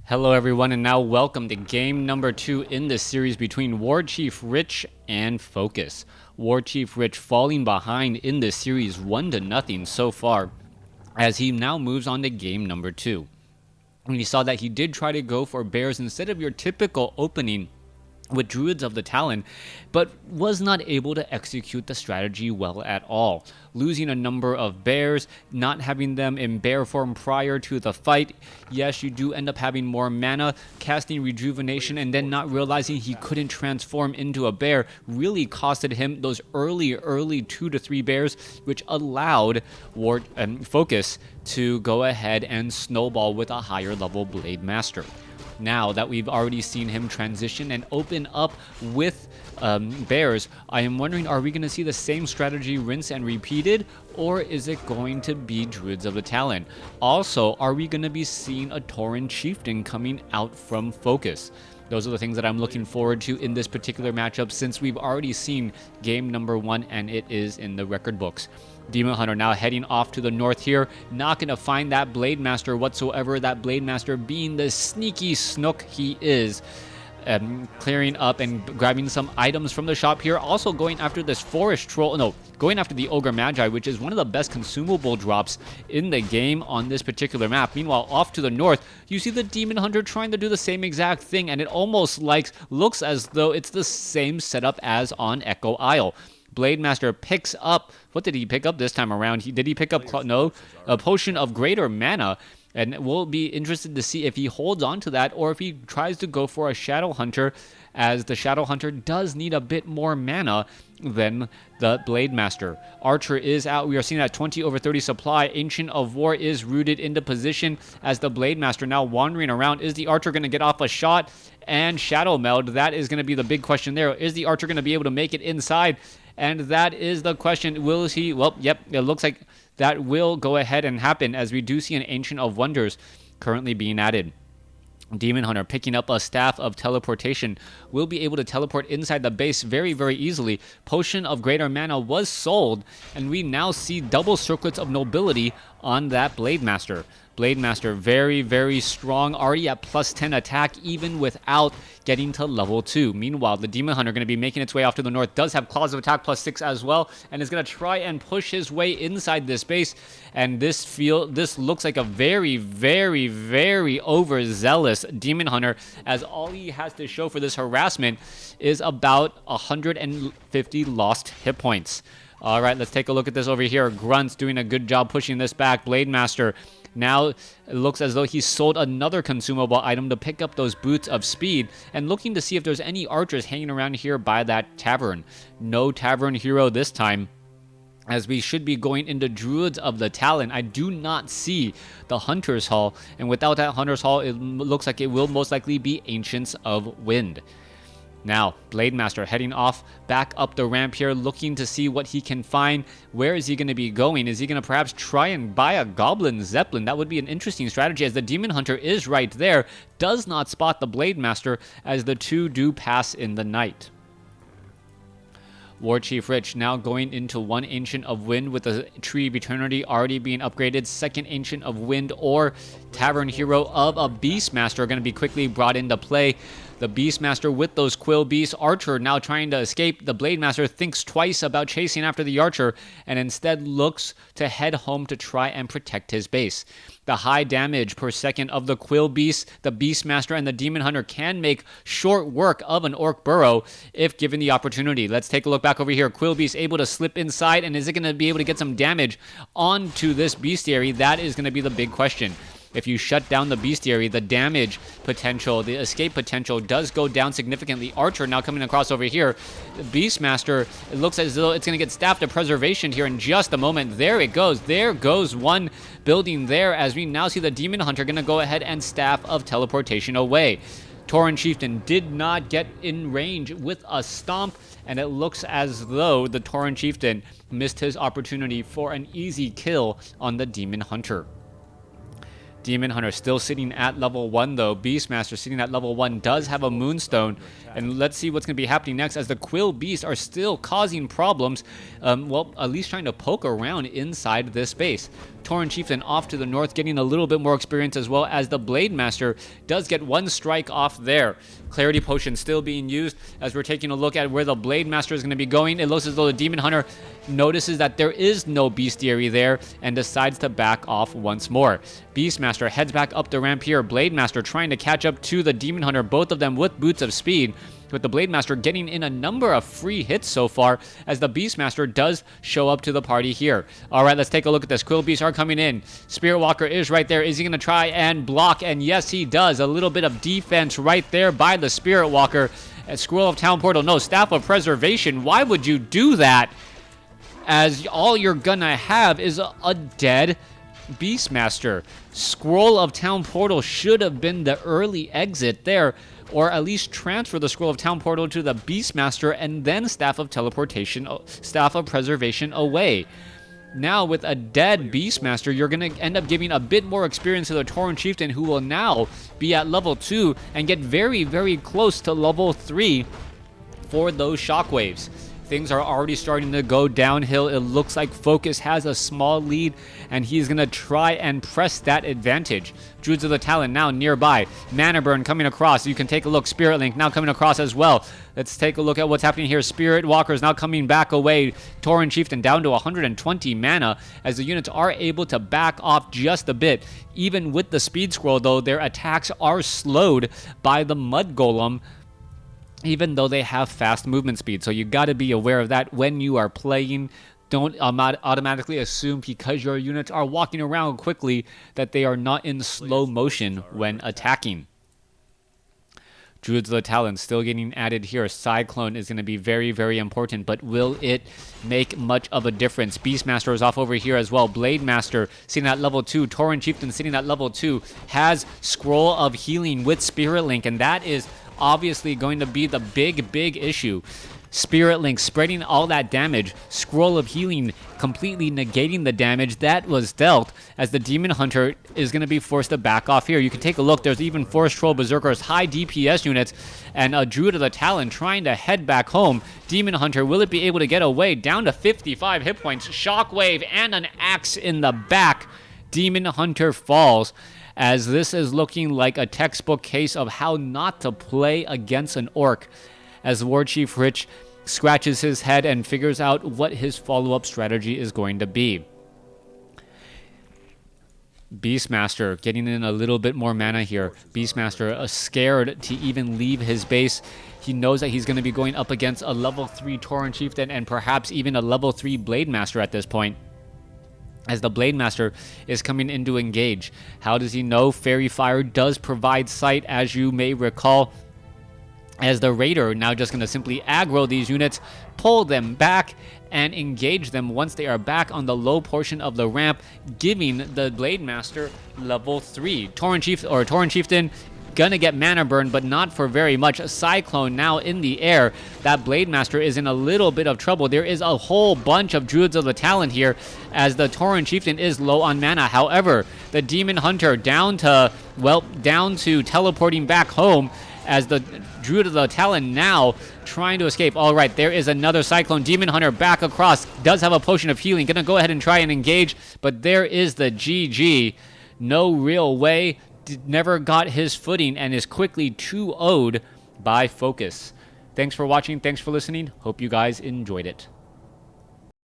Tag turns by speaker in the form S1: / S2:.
S1: Hello everyone, and now welcome to game number 2 in this series between WarChiefRich and Focus. WarChiefRich falling behind in this series 1-0 so far, as he now moves on to game number 2. And you saw that he did try to go for bears instead of your typical opening with Druids of the Talon, but was not able to execute the strategy well at all, losing a number of bears, not having them in bear form prior to the fight. Yes, you do end up having more mana, casting Rejuvenation, and then not realizing he couldn't transform into a bear really costed him those early 2 to 3 bears, which allowed Focus to go ahead and snowball with a higher level Blade Master. Now that we've already seen him transition and open up with bears, I am wondering, are we going to see the same strategy rinse and repeated, or is it going to be Druids of the Talon? Also, are we going to be seeing a Tauren Chieftain coming out from Focus? Those are the things that I'm looking forward to in this particular matchup, since we've already seen game number 1 and it is in the record books. Demon Hunter now heading off to the north here, not going to find that Blade Master whatsoever, that Blade Master being the sneaky snook he is, clearing up and grabbing some items from the shop here, also going after this Forest Troll, going after the Ogre Magi, which is one of the best consumable drops in the game on this particular map. Meanwhile, off to the north, you see the Demon Hunter trying to do the same exact thing, and it almost looks as though it's the same setup as on Echo Isle. Blade Master picks up, what did he pick up this time around? Did he pick up, a Potion of Greater Mana, and we'll be interested to see if he holds on to that or if he tries to go for a Shadow Hunter, as the Shadow Hunter does need a bit more mana than the Blade Master. Archer is out. We are seeing that 20/30 supply. Ancient of War is rooted into position as the Blade Master now wandering around. Is the Archer going to get off a shot? And Shadow Meld, that is going to be the big question there. Is the Archer going to be able to make it inside? And that is the question. Will he? Well, yep, it looks like that will go ahead and happen, as we do see an Ancient of Wonders currently being added. Demon Hunter picking up a Staff of Teleportation will be able to teleport inside the base very easily. Potion of Greater Mana was sold, and we now see double Circlets of Nobility on that Blade Master. Blade Master very strong, already at +10 attack even without getting to level 2. Meanwhile, the Demon Hunter going to be making its way off to the north, does have Claws of Attack +6 as well, and is going to try and push his way inside this base. And this looks like a very overzealous Demon Hunter, as all he has to show for this harassment is about 150 lost hit points. All right, let's take a look at this over here. Grunt's doing a good job pushing this back. Blade Master now it looks as though he sold another consumable item to pick up those Boots of Speed, and looking to see if there's any archers hanging around here by that tavern. No tavern hero this time, as we should be going into Druids of the Talon. I do not see the Hunter's Hall, and without that Hunter's Hall, it looks like it will most likely be Ancients of Wind. Now, Blade Master heading off back up the ramp here, looking to see what he can find. Where is he going to be going? Is he going to perhaps try and buy a Goblin Zeppelin? That would be an interesting strategy, as the Demon Hunter is right there, does not spot the Blade Master, as the two do pass in the night. WarChiefRich now going into one Ancient of Wind with the Tree of Eternity already being upgraded. Second Ancient of Wind or Tavern Hero of a Beastmaster are going to be quickly brought into play. The Beastmaster with those Quill Beasts. Archer now trying to escape. The Blade Master thinks twice about chasing after the Archer, and instead looks to head home to try and protect his base. The high damage per second of the Quill Beasts, the Beastmaster, and the Demon Hunter can make short work of an Orc Burrow if given the opportunity. Let's take a look back over here. Quill Beast able to slip inside, and is it going to be able to get some damage onto this Bestiary? That is going to be the big question. If you shut down the Bestiary, the damage potential, the escape potential does go down significantly. Archer now coming across over here. The Beastmaster, it looks as though it's going to get Staff of Preservation here in just a moment. There it goes. There goes one building there, as we now see the Demon Hunter going to go ahead and Staff of Teleportation away. Tauren Chieftain did not get in range with a stomp, and it looks as though the Tauren Chieftain missed his opportunity for an easy kill on the Demon Hunter. Demon Hunter still sitting at level 1 though. Beastmaster sitting at level 1 does have a Moonstone, And let's see what's going to be happening next, as the Quill Beasts are still causing problems, well, at least trying to poke around inside this base. Tauren Chieftain off to the north, getting a little bit more experience, as well as the Blade Master does get one strike off there. Clarity Potion still being used as we're taking a look at where the Blade Master is going to be going. It looks as though the Demon Hunter notices that there is no bestiary there and decides to back off once more. Beastmaster heads back up the ramp here. Blade Master trying to catch up to the Demon Hunter, both of them with boots of speed, with the Blade Master getting in a number of free hits so far, as the Beastmaster does show up to the party here. Alright, let's take a look at this. Quill Beasts are coming in. Spirit Walker is right there. Is he going to try and block? And yes, he does. A little bit of defense right there by the Spirit Walker. Scroll of Town Portal. No, Staff of Preservation. Why would you do that? As all you're gonna have is a dead Beastmaster. Scroll of Town Portal should have been the early exit there, or at least transfer the Scroll of Town Portal to the Beastmaster and then Staff of Preservation away. Now with a dead Beastmaster, you're going to end up giving a bit more experience to the Tauren Chieftain, who will now be at level 2 and get very, very close to level 3 for those shockwaves. Things are already starting to go downhill. It looks like Focus has a small lead, and he's going to try and press that advantage. Druids of the Talon now nearby. Mana Burn coming across. You can take a look. Spirit Link now coming across as well. Let's take a look at what's happening here. Spirit Walker is now coming back away. Tauren Chieftain down to 120 mana, as the units are able to back off just a bit. Even with the Speed Scroll, though, their attacks are slowed by the Mud Golem, even though they have fast movement speed. So you got to be aware of that when you are playing. Don't automatically assume because your units are walking around quickly that they are not in slow motion when attacking. Druids of the Talon still getting added here. Cyclone is going to be very, very important, but will it make much of a difference? Beastmaster is off over here as well. Blade Master sitting at level 2. Tauren Chieftain sitting at level 2. Has Scroll of Healing with Spirit Link, and that is obviously going to be the big issue. Spirit Link spreading all that damage. Scroll of Healing completely negating the damage that was dealt, as the Demon Hunter is going to be forced to back off here. You can take a look. There's even Forest Troll Berserkers, high DPS units, and a Druid of the Talon trying to head back home. Demon Hunter, will it be able to get away? Down to 55 hit points. Shockwave and an axe in the back. Demon Hunter falls, as this is looking like a textbook case of how not to play against an orc, as WarChiefRich scratches his head and figures out what his follow-up strategy is going to be. Beastmaster getting in a little bit more mana here. Beastmaster scared to even leave his base. He knows that he's going to be going up against a level 3 Tauren Chieftain and perhaps even a level 3 Blade Master at this point, as the Blade Master is coming in to engage. How does he know? Fairy Fire does provide sight, as you may recall, as the Raider now just going to simply aggro these units, pull them back, and engage them once they are back on the low portion of the ramp, giving the Blade Master level 3. Tauren Chieftain gonna get mana burn, but not for very much. A Cyclone now in the air. That Blade Master is in a little bit of trouble. There is a whole bunch of Druids of the Talon here, as the Tauren Chieftain is low on mana. However, the Demon Hunter down to teleporting back home, as the Druid of the Talon now trying to escape. All right, there is another Cyclone. Demon Hunter back across. Does have a potion of healing. Gonna go ahead and try and engage, but there is the GG. No real way. Never got his footing and is quickly 2-0'd by Focus. Thanks for watching. Thanks for listening. Hope you guys enjoyed it.